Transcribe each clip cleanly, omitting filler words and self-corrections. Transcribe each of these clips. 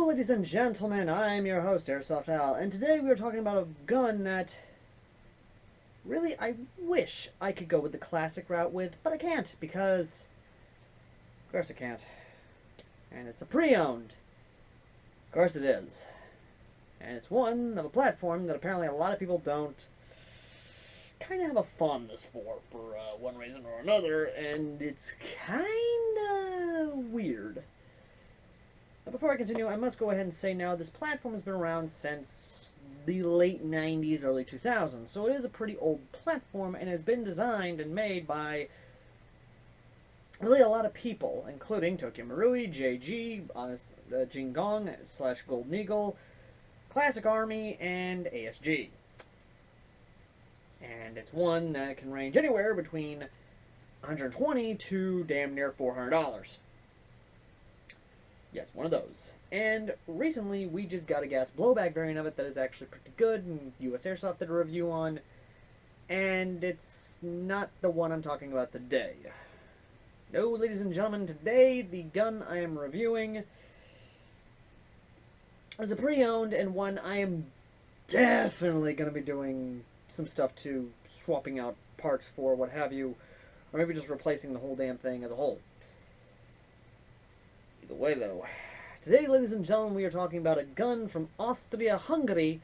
ladies and gentlemen, I'm your host, AirsoftAL, and today we are talking about a gun that really I wish I could go with the classic route with, but I can't, because of course I can't. And it's a pre-owned. Of course it is. And it's one of a platform that apparently a lot of people don't kind of have a fondness for one reason or another, and it's kind of weird. Now, before I continue, I must go ahead and say now this platform has been around since the late 90s, early 2000s, so it is a pretty old platform and has been designed and made by really a lot of people, including Tokyo Marui, JG, Jing Gong / Golden Eagle, Classic Army, and ASG. And it's one that can range anywhere between $120 to damn near $400. Yeah, it's one of those. And recently, we just got a gas blowback variant of it that is actually pretty good, and US Airsoft did a review on, and it's not the one I'm talking about today. No, ladies and gentlemen, today the gun I am reviewing is a pre-owned, and one I am definitely going to be doing some stuff to, swapping out parts for, what have you, or maybe just replacing the whole damn thing as a whole. Either way, though, today, ladies and gentlemen, we are talking about a gun from Austria-Hungary,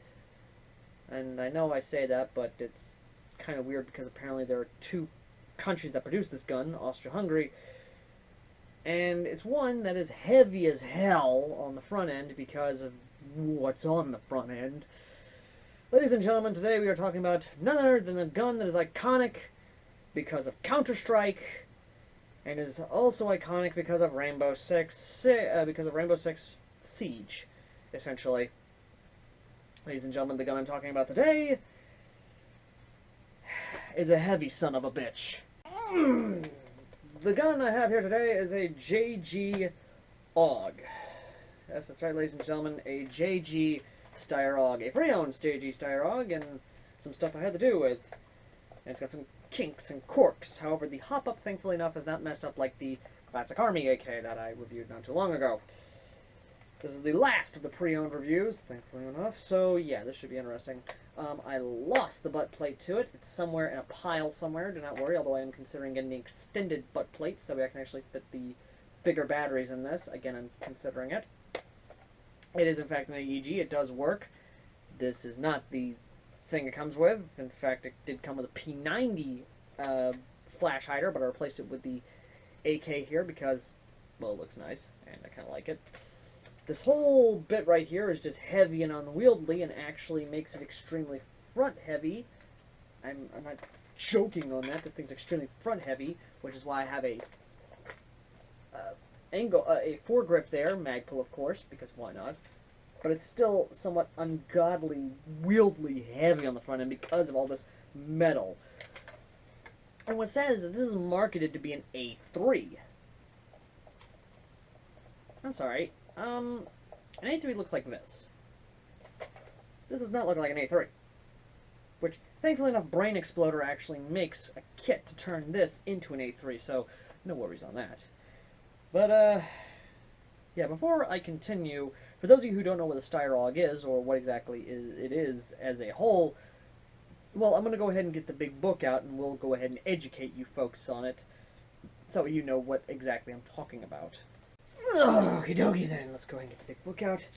and I know I say that, but it's kind of weird because apparently there are two countries that produce this gun, Austria-Hungary, and it's one that is heavy as hell on the front end because of what's on the front end. Ladies and gentlemen, today we are talking about none other than a gun that is iconic because of Counter-Strike, and is also iconic because of Rainbow Six Siege, essentially. Ladies and gentlemen, the gun I'm talking about today is a heavy son of a bitch. The gun I have here today is a JG Aug. Yes, that's right, ladies and gentlemen, a JG Steyr AUG, a pre-owned JG Steyr AUG, and some stuff I had to do with. And it's got some kinks and quirks. However, the hop-up, thankfully enough, is not messed up like the Classic Army AK that I reviewed not too long ago. This is the last of the pre-owned reviews, thankfully enough, so yeah, this should be interesting. I lost the butt plate to it. It's somewhere in a pile somewhere, do not worry, although I am considering getting the extended butt plate so I can actually fit the bigger batteries in this. Again, I'm considering it. It is, in fact, an AEG. It does work. This is not the thing it comes with. In fact, it did come with a P90 flash hider, but I replaced it with the AK here because, well, it looks nice, and I kind of like it. This whole bit right here is just heavy and unwieldy and actually makes it extremely front-heavy. I'm not joking on that. This thing's extremely front-heavy, which is why I have a foregrip there, mag pull of course, because why not? But it's still somewhat ungodly, wieldily heavy on the front end because of all this metal. And what's sad is that this is marketed to be an A3. I'm sorry. An A3 looks like this. This does not look like an A3. Which, thankfully enough, Brain Exploder actually makes a kit to turn this into an A3, so no worries on that. But, yeah, before I continue, for those of you who don't know what a Steyr AUG is, or what exactly it is as a whole, well, I'm going to go ahead and get the big book out, and we'll go ahead and educate you folks on it, so you know what exactly I'm talking about. Okie dokie then, let's go ahead and get the big book out,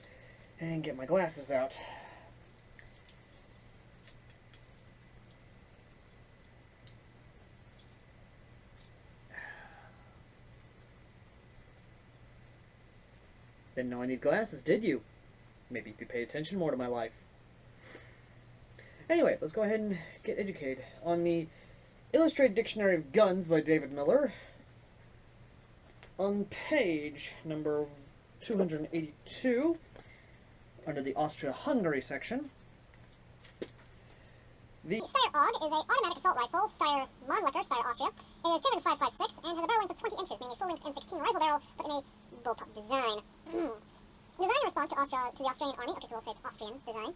and get my glasses out. Didn't know I need glasses, did you? Maybe if you pay attention more to my life. Anyway, let's go ahead and get educated on the Illustrated Dictionary of Guns by David Miller. On page number 282, under the Austria-Hungary section, the Steyr AUG is an automatic assault rifle, Steyr Mannlicher, Steyr Austria. It is driven 5.56 and has a barrel length of 20 inches, meaning a full-length M16 rifle barrel, but in a bullpup design. Design in response to the Australian Army, okay, so we'll say it's Austrian design.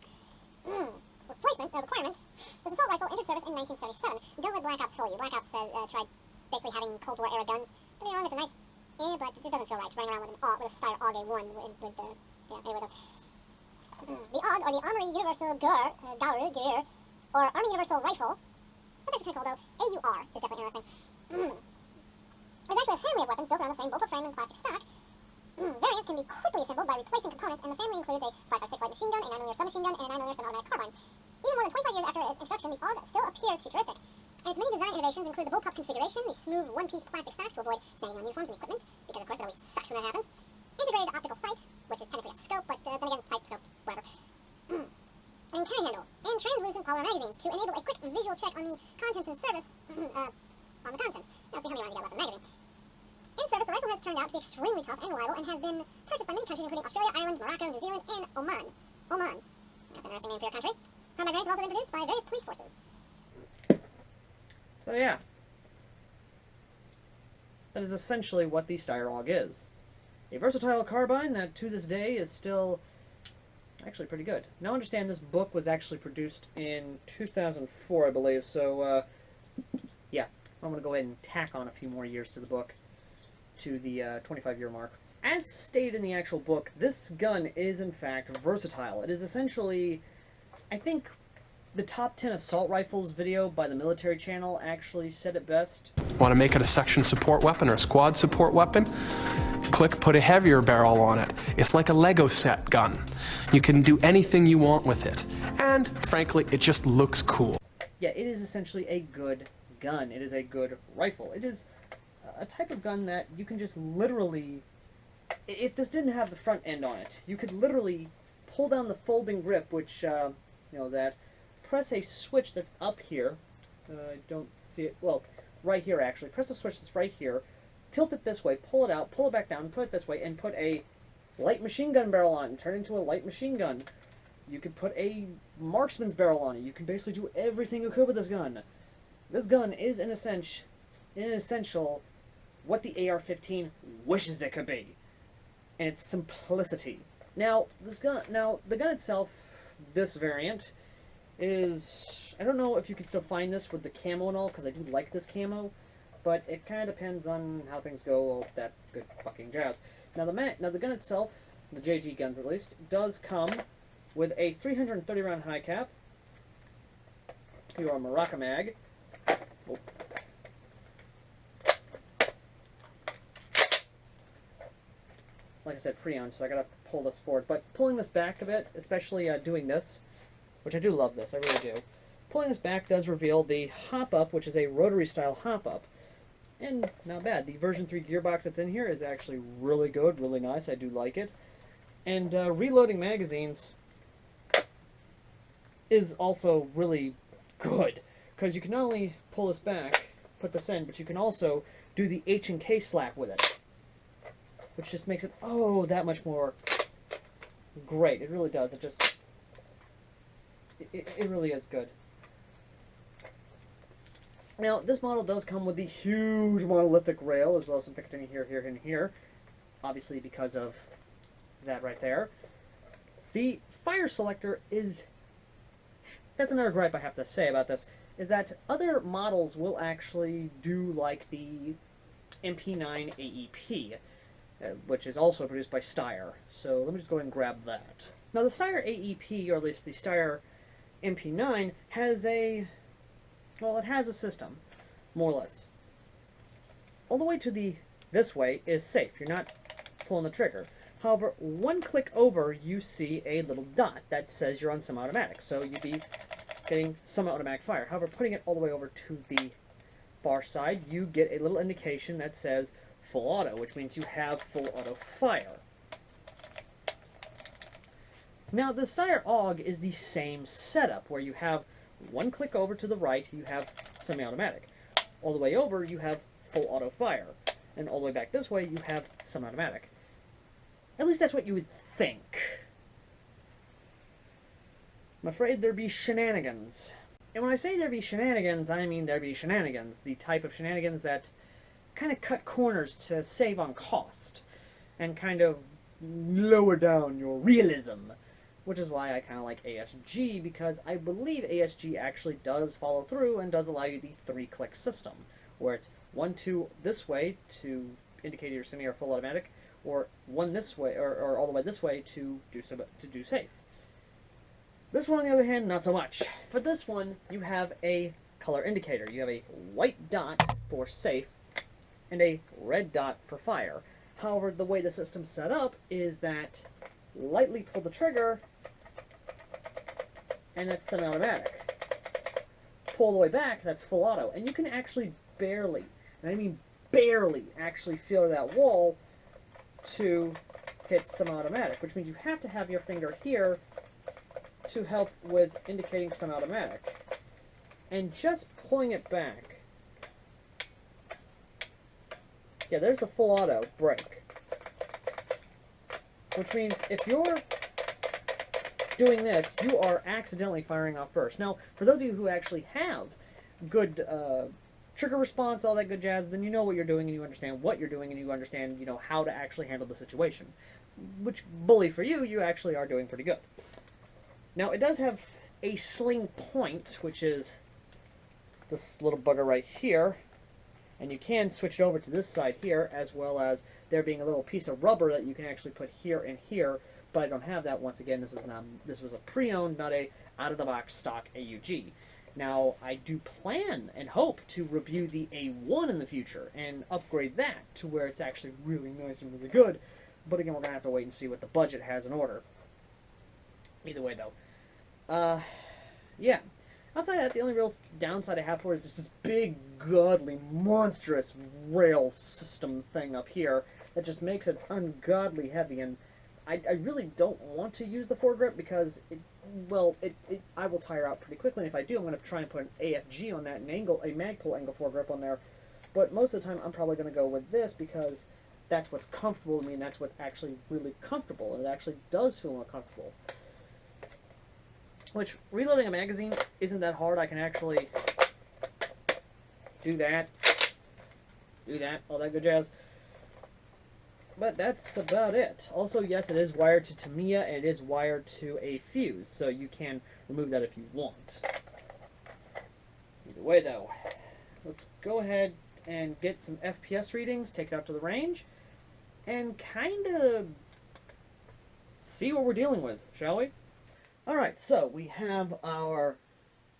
Requirement. This assault rifle entered service in 1977. Don't let Black Ops fool you. Black Ops tried basically having Cold War era guns. Don't get me wrong, it's a nice, but it just doesn't feel right running around with a Steyr AUG A1 with the anyway, the AUG, or the Armory Universal Gewehr, or Army Universal Rifle. That's actually kind of cool, though. AUR is definitely interesting. There's actually a family of weapons built around the same bullpup frame and plastic stock. Variants can be quickly assembled by replacing components, and the family includes a 5.56 light machine gun, a 9mm submachine gun, and a 9mm semi-automatic carbine. Even more than 25 years after its introduction, the AUG still appears futuristic. And its many design innovations include the bullpup configuration, the smooth one-piece plastic stock to avoid snagging on uniforms and equipment, because of course that always sucks when that happens. Integrated optical sight, which is technically a scope, but then again, sight, scope, whatever. And carry handle, and translucent polymer magazines to enable a quick visual check on the contents and service, on the contents. Now, see how many rounds you got left in the magazine. In service, the rifle has turned out to be extremely tough and reliable and has been purchased by many countries, including Australia, Ireland, Morocco, New Zealand, and Oman. Oman. That's an interesting name for your country. Combat grades have also been produced by various police forces. So yeah, that is essentially what the Steyr AUG is. A versatile carbine that to this day is still actually pretty good. Now understand this book was actually produced in 2004, I believe, so yeah, I'm going to go ahead and tack on a few more years to the book, to the 25-year mark. As stated in the actual book, this gun is in fact versatile. It is essentially, I think, the top 10 assault rifles video by the military channel actually said it best. Want to make it a section support weapon or a squad support weapon? Click put a heavier barrel on it. It's like a Lego set gun. You can do anything you want with it. And frankly, it just looks cool. Yeah, it is essentially a good gun. It is a good rifle. It is a type of gun that you can just literally, if this didn't have the front end on it, you could literally pull down the folding grip, which, you know, that, press a switch that's up here, I don't see it, well, right here actually, press a switch that's right here, tilt it this way, pull it out, pull it back down, put it this way, and put a light machine gun barrel on it, and turn it into a light machine gun. You could put a marksman's barrel on it. You can basically do everything you could with this gun. This gun is, in essential, what the AR-15 wishes it could be, and its simplicity. Now, the gun itself, this variant, is, I don't know if you can still find this with the camo and all, because I do like this camo, but it kind of depends on how things go, all that good fucking jazz. Now the gun itself, the JG guns at least, does come with a 330 round high cap, your Maraca mag. Oh. Like I said, pre-on, so I gotta pull this forward. But pulling this back a bit, especially doing this, which I do love this, I really do. Pulling this back does reveal the hop-up, which is a rotary-style hop-up. And not bad. The version 3 gearbox that's in here is actually really good, really nice. I do like it. And reloading magazines is also really good, because you can not only pull this back, put this in, but you can also do the H&K slap with it, which just makes it, oh, that much more great. It really does. It just, it really is good. Now, this model does come with the huge monolithic rail, as well as some Picatinny here, here, and here, obviously because of that right there. The fire selector is, that's another gripe I have to say about this, is that other models will actually do like the MP9 AEP, which is also produced by Steyr. So let me just go ahead and grab that. Now the Steyr AEP, or at least the Steyr MP9, has a, well, it has a system, more or less. All the way to this way is safe. You're not pulling the trigger. However, one click over, you see a little dot that says you're on semi-automatic. So you'd be getting semi-automatic fire. However, putting it all the way over to the far side, you get a little indication that says full auto, which means you have full auto fire. Now, the Steyr AUG is the same setup, where you have one click over to the right, you have semi-automatic. All the way over, you have full auto fire. And all the way back this way, you have semi-automatic. At least that's what you would think. I'm afraid there be shenanigans. And when I say there be shenanigans, I mean there be shenanigans. The type of shenanigans that kind of cut corners to save on cost. And kind of lower down your realism. Which is why I kind of like ASG, because I believe ASG actually does follow through and does allow you the 3-click system. Where it's 1, 2 this way to indicate your semi or full automatic, or one this way, or all the way this way to do safe. This one, on the other hand, not so much. For this one, you have a color indicator. You have a white dot for safe and a red dot for fire. However, the way the system's set up is that lightly pull the trigger and that's semi-automatic. Pull all the way back, that's full auto. And you can actually barely, and I mean barely, actually feel that wall to hit semi-automatic, which means you have to have your finger here to help with indicating semi-automatic. And just pulling it back, yeah, there's the full auto brake. Which means if you're doing this, you are accidentally firing off burst. Now, for those of you who actually have good trigger response, all that good jazz, then you know what you're doing and you understand what you're doing and you understand, you know, how to actually handle the situation. Which, bully for you, you actually are doing pretty good. Now, it does have a sling point, which is this little bugger right here. And you can switch it over to this side here, as well as there being a little piece of rubber that you can actually put here and here, but I don't have that. Once again, this was a pre-owned, not a out-of-the-box stock AUG. Now, I do plan and hope to review the A1 in the future and upgrade that to where it's actually really nice and really good, but again, we're going to have to wait and see what the budget has in order. Either way, though. Yeah. Outside of that, the only real downside I have for it is this big, godly, monstrous rail system thing up here that just makes it ungodly heavy, and I really don't want to use the foregrip because, I will tire out pretty quickly, and if I do, I'm going to try and put an AFG on that, a Magpul angle foregrip on there, but most of the time I'm probably going to go with this because that's what's comfortable to me, and that's what's actually really comfortable, and it actually does feel more comfortable. Which, reloading a magazine isn't that hard. I can actually do that, all that good jazz. But that's about it. Also, yes, it is wired to Tamiya, and it is wired to a fuse, so you can remove that if you want. Either way, though, let's go ahead and get some FPS readings, take it out to the range, and kind of see what we're dealing with, shall we? Alright, so we have our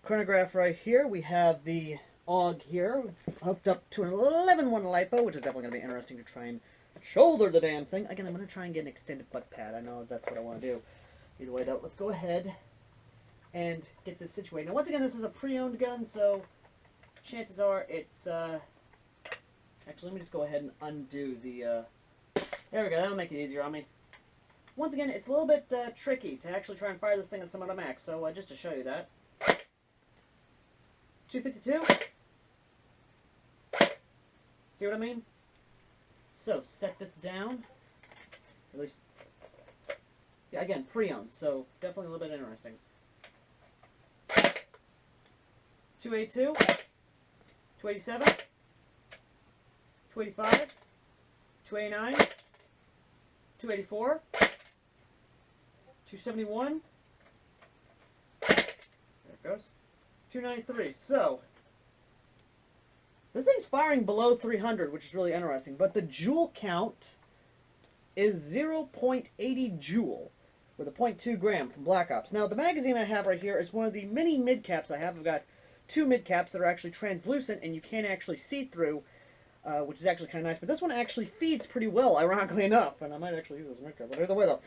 chronograph right here. We have the AUG here, hooked up to an 11-1 LiPo, which is definitely going to be interesting to try and shoulder the damn thing. Again, I'm going to try and get an extended butt pad. I know that's what I want to do. Either way, though, let's go ahead and get this situated. Now, once again, this is a pre-owned gun, so chances are it's, actually, let me just go ahead and undo the, there we go, that'll make it easier on me. Once again, it's a little bit tricky to actually try and fire this thing at some other max, so just to show you that. 252. See what I mean? So, set this down. At least, yeah, again, pre-owned, so definitely a little bit interesting. 282. 287. 285. 289. 284. 271. There it goes. 293. So, this thing's firing below 300, which is really interesting. But the joule count is 0.80 joule with a 0.2 gram from Black Ops. Now, the magazine I have right here is one of the many mid-caps I have. I've got two mid-caps that are actually translucent and you can actually see through, which is actually kind of nice. But this one actually feeds pretty well, ironically enough. And I might actually use this mid-cap, but either way, though.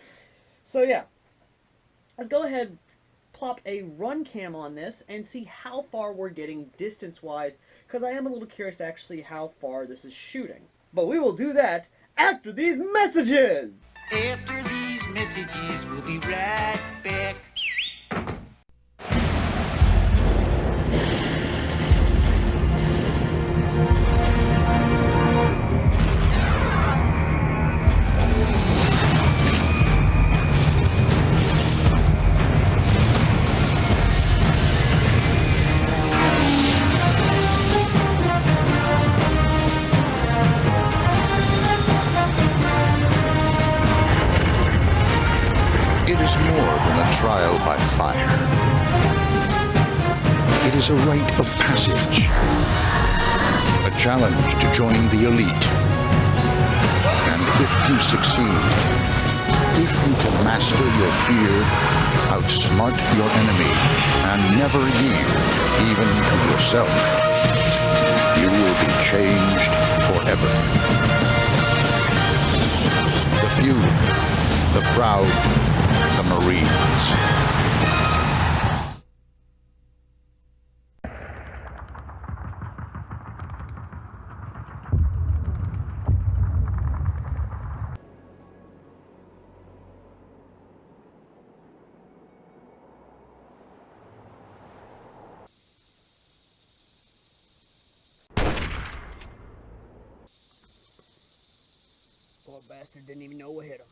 So, yeah. Let's go ahead and plop a run cam on this and see how far we're getting distance-wise, because I am a little curious to actually see how far this is shooting. But we will do that after these messages! After these messages, we'll be right back. It is more than a trial by fire. It is a rite of passage, a challenge to join the elite, and if you succeed, if you can master your fear, outsmart your enemy, and never yield even to yourself, you will be changed forever. The few, the proud, the Marines. Poor bastard didn't even know what hit him.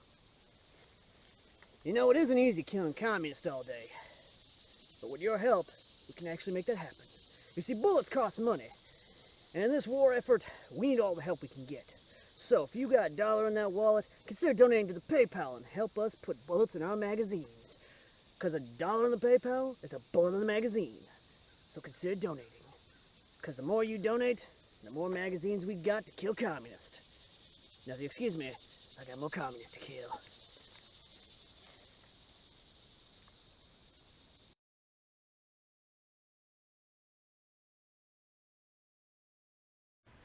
You know, it isn't easy killing communists all day. But with your help, we can actually make that happen. You see, bullets cost money. And in this war effort, we need all the help we can get. So, if you got $1 in that wallet, consider donating to the PayPal and help us put bullets in our magazines. Because $1 in the PayPal is a bullet in the magazine. So consider donating. Because the more you donate, the more magazines we got to kill communists. Now, if you excuse me, I got more communists to kill.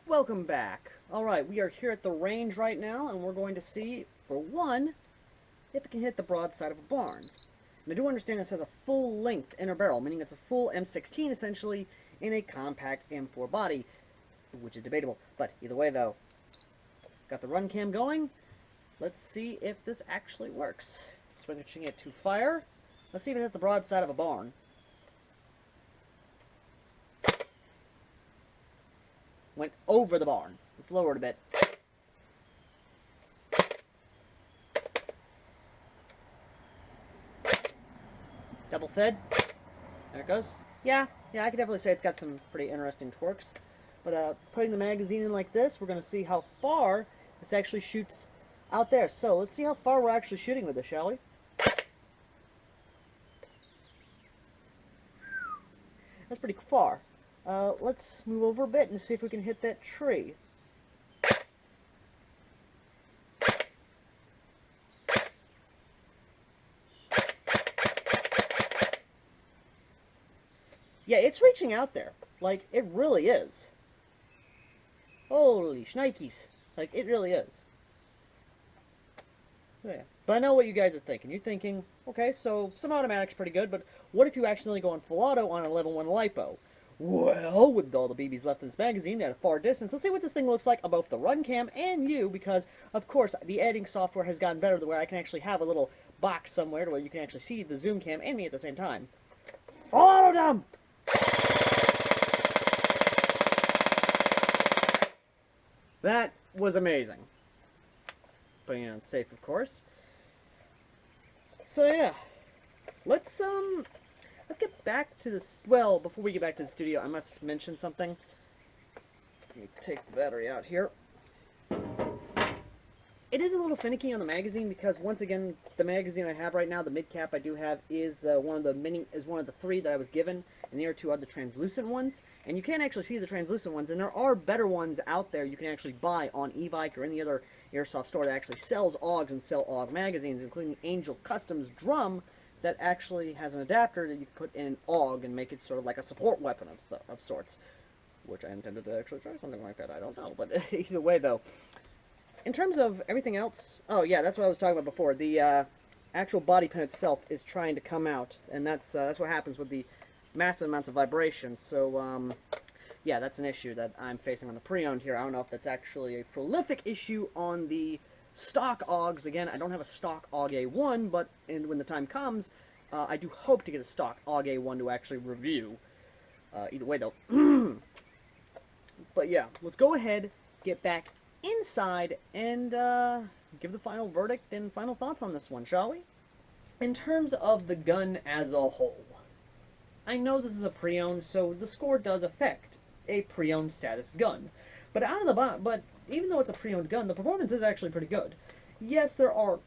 Welcome back. Alright, we are here at the range right now, and we're going to see, for one, if it can hit the broadside of a barn. And I do understand this has a full-length inner barrel, meaning it's a full M16, essentially, in a compact M4 body, which is debatable. But either way, though, got the run cam going. Let's see if this actually works. Switching it to fire. Let's see if it has the broadside of a barn. Went over the barn. Let's lower it a bit. Double fed. There it goes. Yeah, I could definitely say it's got some pretty interesting torques. But putting the magazine in like this, we're going to see how far this actually shoots out there. So let's see how far we're actually shooting with this, shall we? That's pretty far. Let's move over a bit and see if we can hit that tree. Yeah, it's reaching out there. Like, it really is. Holy shnikes. Like, it really is. Yeah. But I know what you guys are thinking. You're thinking, okay, so some automatic's pretty good, but what if you accidentally go on full auto on a level 1 LiPo? Well, with all the BBs left in this magazine at a far distance, let's see what this thing looks like on both the run cam and you, because, of course, the editing software has gotten better to where I can actually have a little box somewhere to where you can actually see the zoom cam and me at the same time. Full auto dump! That was amazing. Putting it on safe, of course. So yeah, let's get back to this. Well, before we get back to the studio, I must mention something. Let me take the battery out here. It is a little finicky on the magazine because, once again, the magazine I have right now, the mid cap I do have, is one of the 3 that I was given, and the other 2 are the translucent ones. And you can actually see the translucent ones, and there are better ones out there you can actually buy on eBike or any other airsoft store that actually sells AUGs and sell AUG magazines, including Angel Customs Drum, that actually has an adapter that you can put in an AUG and make it sort of like a support weapon of sorts. Which I intended to actually try something like that, I don't know. But either way, though, in terms of everything else, oh yeah, that's what I was talking about before. The actual body pin itself is trying to come out, and that's what happens with the massive amounts of vibration. So yeah, that's an issue that I'm facing on the pre-owned here. I don't know if that's actually a prolific issue on the stock AUGs. Again, I don't have a stock AUG A1, but when the time comes, I do hope to get a stock AUG A1 to actually review. Either way, though. But yeah, let's go ahead, get back inside, and give the final verdict and final thoughts on this one, shall we? In terms of the gun as a whole, I know this is a pre-owned, so the score does affect a pre-owned status gun. But but even though it's a pre-owned gun, the performance is actually pretty good. Yes, there are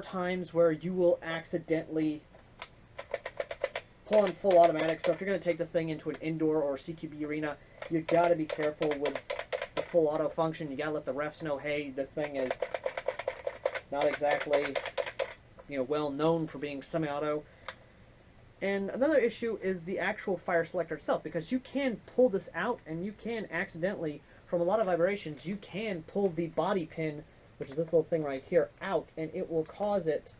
times where you will accidentally pull on full automatic. So if you're going to take this thing into an indoor or CQB arena, you got to be careful with the full auto function. You gotta let the refs know, hey, this thing is not exactly, well known for being semi-auto. And another issue is the actual fire selector itself, because you can pull this out and you can accidentally, from a lot of vibrations, you can pull the body pin, which is this little thing right here, out, and it will cause it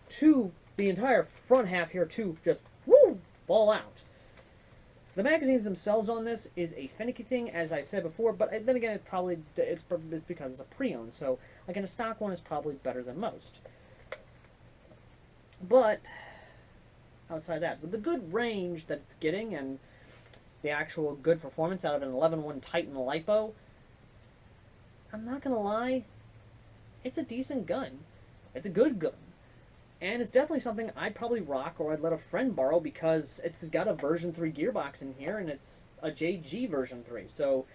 to, the entire front half here, to just, woo, fall out. The magazines themselves on this is a finicky thing, as I said before, but then again, it's because it's a pre-owned, so again, a stock one is probably better than most. But outside that, with the good range that it's getting and the actual good performance out of an 11.1 Titan LiPo, I'm not gonna lie, it's a decent gun. It's a good gun. And it's definitely something I'd probably rock, or I'd let a friend borrow, because it's got a version 3 gearbox in here, and it's a JG version 3. So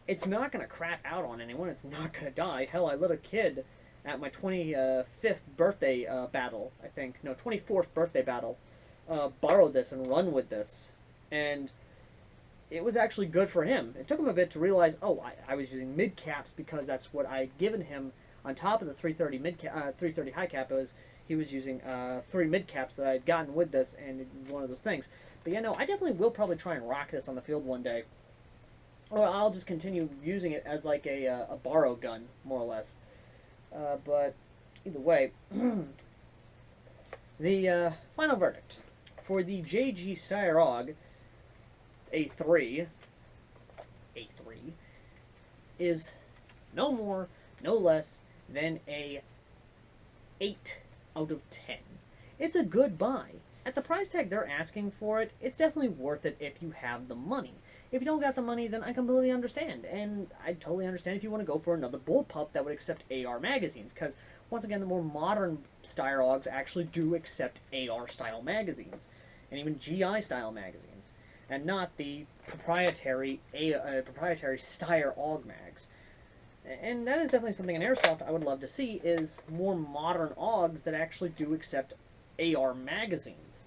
it's not going to crap out on anyone. It's not going to die. Hell, I let a kid at my 25th birthday battle, I think. No, 24th birthday battle, borrow this and run with this. And it was actually good for him. It took him a bit to realize, oh, I was using mid caps because that's what I'd given him on top of the 330 high cap. He was using 3 mid caps that I had gotten with this, and one of those things. But yeah, no, I definitely will probably try and rock this on the field one day. Or I'll just continue using it as like a borrow gun, more or less. But either way, the final verdict for the JG Steyr AUG A3 is no more, no less than a 8 out of 10. It's a good buy. At the price tag they're asking for it, it's definitely worth it if you have the money. If you don't got the money, then I completely understand. And I totally understand if you want to go for another bullpup that would accept AR magazines, because once again, the more modern Steyr AUGs actually do accept AR-style magazines, and even GI-style magazines, and not the proprietary Steyr AUG mags. And that is definitely something in Airsoft I would love to see, is more modern AUGs that actually do accept AR magazines.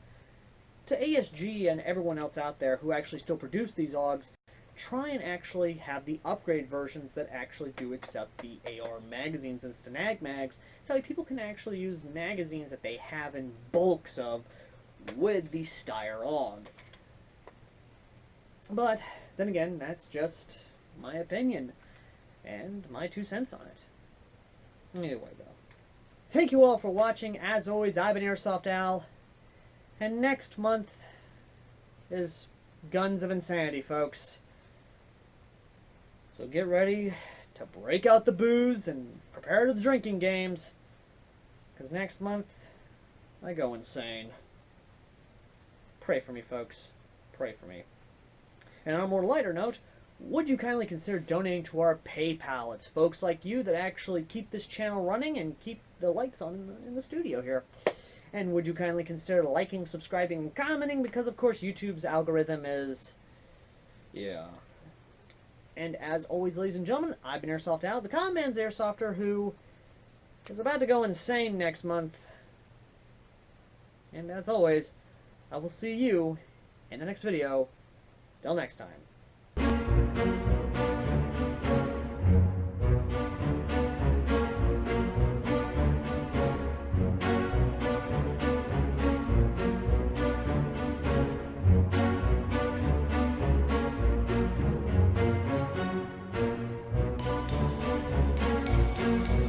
To ASG and everyone else out there who actually still produce these AUGs, try and actually have the upgrade versions that actually do accept the AR magazines and Stanag mags, so people can actually use magazines that they have in bulks of with the Steyr AUG. But then again, that's just my opinion and my 2 cents on it. Anyway, though, thank you all for watching. As always, I've been AirsoftAL, and next month is Guns of Insanity, folks. So get ready to break out the booze and prepare to the drinking games, because next month I go insane. Pray for me, folks. Pray for me. And on a more lighter note, would you kindly consider donating to our PayPal? It's folks like you that actually keep this channel running and keep the lights on in the studio here. And would you kindly consider liking, subscribing, and commenting? Because, of course, YouTube's algorithm is... yeah. And as always, ladies and gentlemen, I've been AirsoftAL, the Con Man's Airsofter, who is about to go insane next month. And as always, I will see you in the next video. Till next time.